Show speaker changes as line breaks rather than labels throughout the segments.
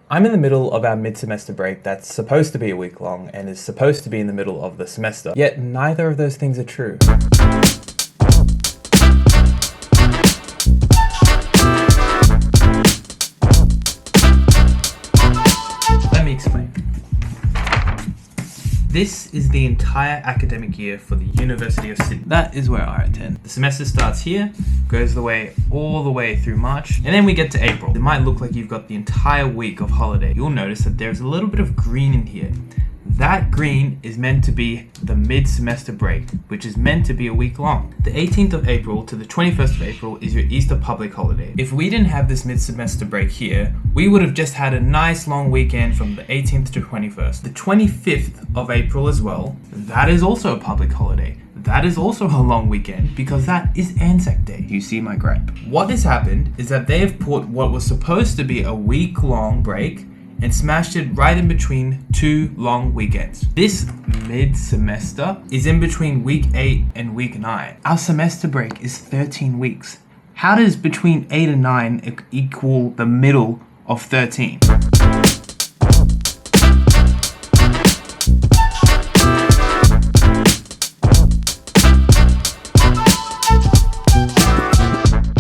I'm in the middle of our mid-semester break that's supposed to be a week long and is supposed to be in the middle of the semester, yet neither of those things are true. Let me explain. This is the entire academic year for the University of Sydney. That is where I attend. The semester starts here, goes all the way through March, and then we get to April. It might look like you've got the entire week of holiday. You'll notice that there's a little bit of green in here. That green is meant to be the mid-semester break, which is meant to be a week long. The 18th of April to the 21st of April is your Easter public holiday. If we didn't have this mid-semester break here, we would have just had a nice long weekend from the 18th to 21st. The 25th of April as well, that is also a public holiday. That is also a long weekend because that is Anzac Day. You see my gripe. What has happened is that they have put what was supposed to be a week-long break and smashed it right in between two long weekends. This mid-semester is in between week 8 and week 9. Our semester break is 13 weeks. How does between 8 and 9 equal the middle of 13?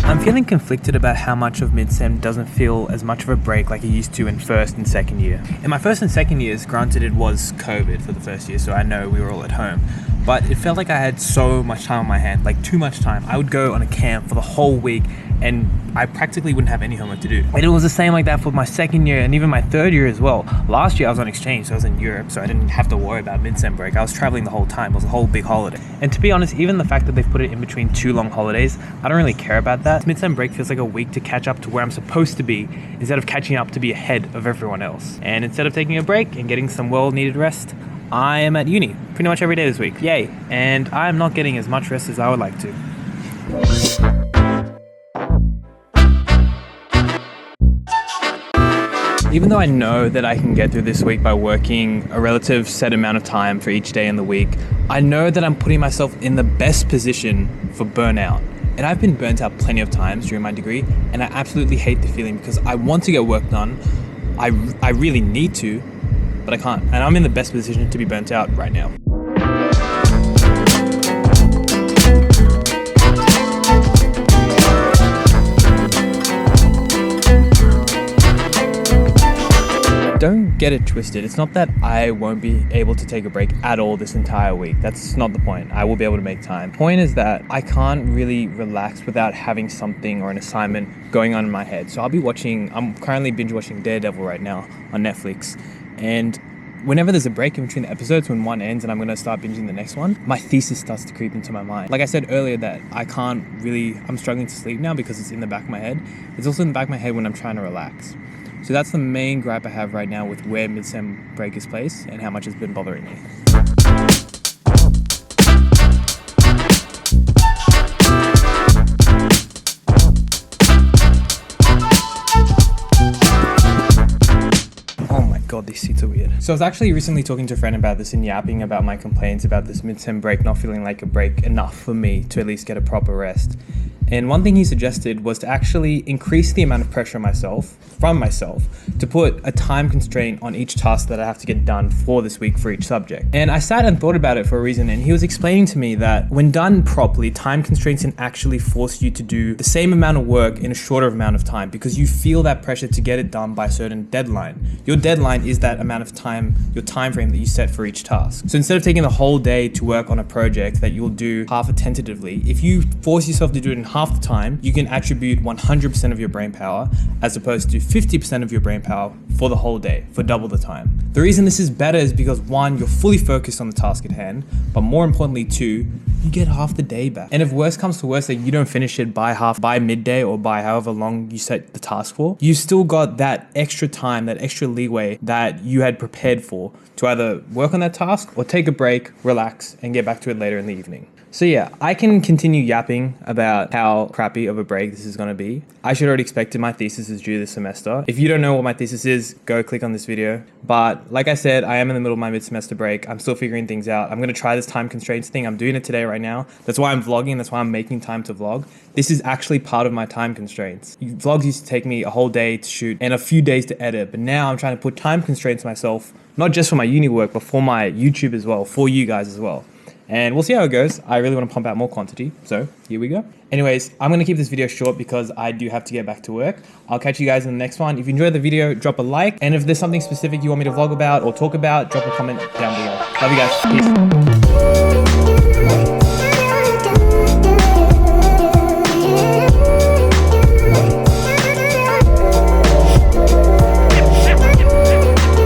I'm feeling conflicted about how much of Mid-Sem doesn't feel as much of a break like it used to in first and second year. In my first and second years, granted it was COVID for the first year, so I know we were all at home, but it felt like I had so much time on my hand, like too much time. I would go on a camp for the whole week and I practically wouldn't have any homework to do. And it was the same like that for my second year and even my third year as well. Last year I was on exchange, so I was in Europe, so I didn't have to worry about Mid-Sem break. I was traveling the whole time. It was a whole big holiday. And to be honest, even the fact that they've put it in between two long holidays, I don't really care about that. Mid-Sem break feels like a week to catch up to where I'm supposed to be instead of catching up to be ahead of everyone else. And instead of taking a break and getting some well-needed rest, I am at uni pretty much every day this week. Yay. And I am not getting as much rest as I would like to. Even though I know that I can get through this week by working a relative set amount of time for each day in the week, I know that I'm putting myself in the best position for burnout. And I've been burnt out plenty of times during my degree, and I absolutely hate the feeling because I want to get work done. I really need to, but I can't. And I'm in the best position to be burnt out right now. Don't get it twisted. It's not that I won't be able to take a break at all this entire week. That's not the point. I will be able to make time. The point is that I can't really relax without having something or an assignment going on in my head. So I'm currently binge watching Daredevil right now on Netflix. And whenever there's a break in between the episodes, when one ends and I'm going to start binging the next one, my thesis starts to creep into my mind. Like I said earlier that I'm struggling to sleep now because it's in the back of my head. It's also in the back of my head when I'm trying to relax. So that's the main gripe I have right now with where Mid-Sem break is placed and how much it's been bothering me. God, these seats are weird. So I was actually recently talking to a friend about this and yapping about my complaints about this Mid-Sem break not feeling like a break enough for me to at least get a proper rest. And one thing he suggested was to actually increase the amount of pressure from myself to put a time constraint on each task that I have to get done for this week for each subject. And I sat and thought about it for a reason, and he was explaining to me that when done properly, time constraints can actually force you to do the same amount of work in a shorter amount of time because you feel that pressure to get it done by a certain deadline. Your deadline is that amount of time, your time frame that you set for each task. So instead of taking the whole day to work on a project that you'll do half tentatively, if you force yourself to do it in half the time, you can attribute 100% of your brain power as opposed to 50% of your brain power for the whole day, for double the time. The reason this is better is because 1, you're fully focused on the task at hand, but more importantly 2, you get half the day back. And if worse comes to worse that you don't finish it by midday or by however long you set the task for, you still got that extra time, that extra leeway that you had prepared for to either work on that task or take a break, relax, and get back to it later in the evening. So yeah, I can continue yapping about how crappy of a break this is going to be. I should already expect it. My thesis is due this semester. If you don't know what my thesis is, go click on this video. But like I said, I am in the middle of my mid-semester break. I'm still figuring things out. I'm going to try this time constraints thing. I'm doing it today right now. That's why I'm vlogging. That's why I'm making time to vlog. This is actually part of my time constraints. Vlogs used to take me a whole day to shoot and a few days to edit. But now I'm trying to put time constraints myself, not just for my uni work, but for my YouTube as well, for you guys as well. And we'll see how it goes. I really want to pump out more quantity, so here we go. Anyways, I'm going to keep this video short because I do have to get back to work. I'll catch you guys in the next one. If you enjoyed the video, drop a like. And if there's something specific you want me to vlog about or talk about, drop a comment down below. Love you guys. Peace.